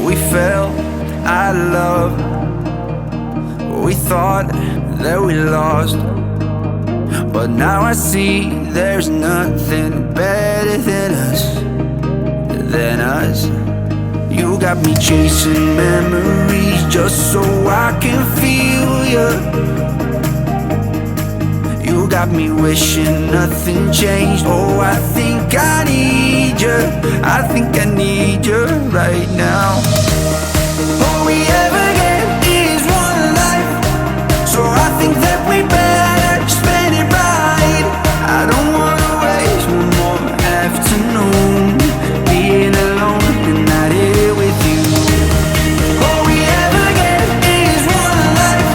We fell out of love. We thought that we lost, but now I see there's nothing better than us. You got me chasing memories just so I can feel you. You got me wishing nothing changed. Oh, I think I need you. I think I need you right now. All we ever get is one life, so I think that we better spend it right. I don't wanna waste one more afternoon being alone and not here with you. All we ever get is one life,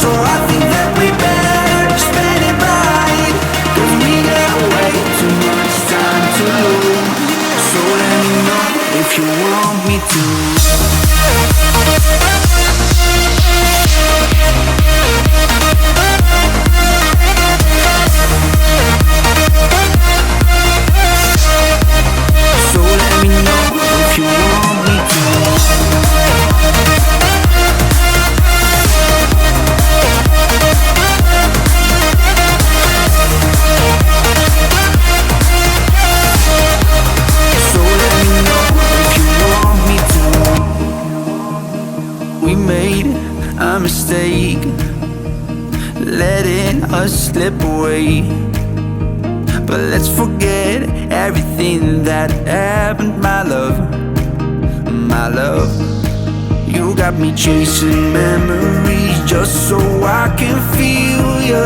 so I think that we better spend it right. 'Cause we got way too much time to lose. So let me know if you want me to. We made a mistake, letting us slip away. But let's forget everything that happened, my love, my love. You got me chasing memories just so I can feel you.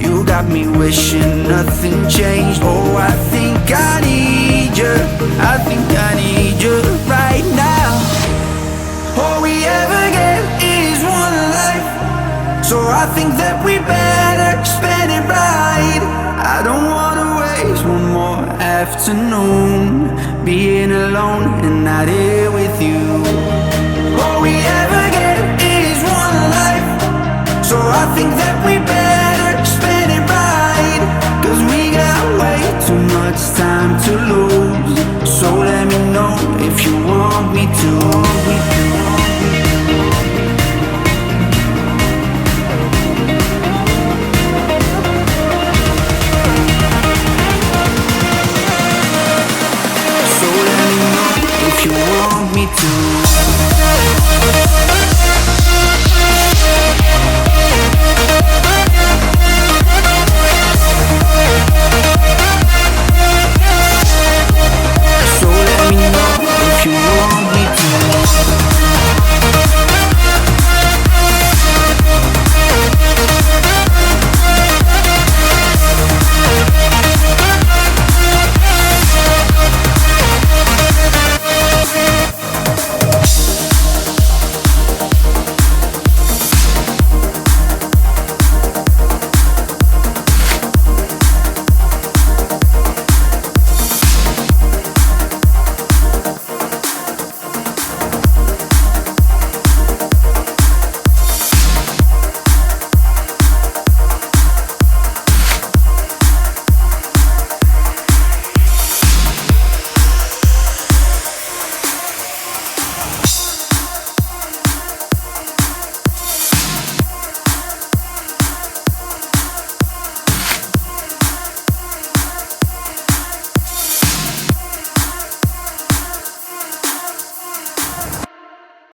You got me wishing nothing changed. Oh, I think I need you. I think I need you right now. All we ever get is one life, so I think that we better spend it right. I don't wanna waste one more afternoon being alone and not here with you. All we ever get is one life, so I think that we better spend it right. 'Cause we got way too much time to lose. So let me know if you want me to. So let me know if you want me to.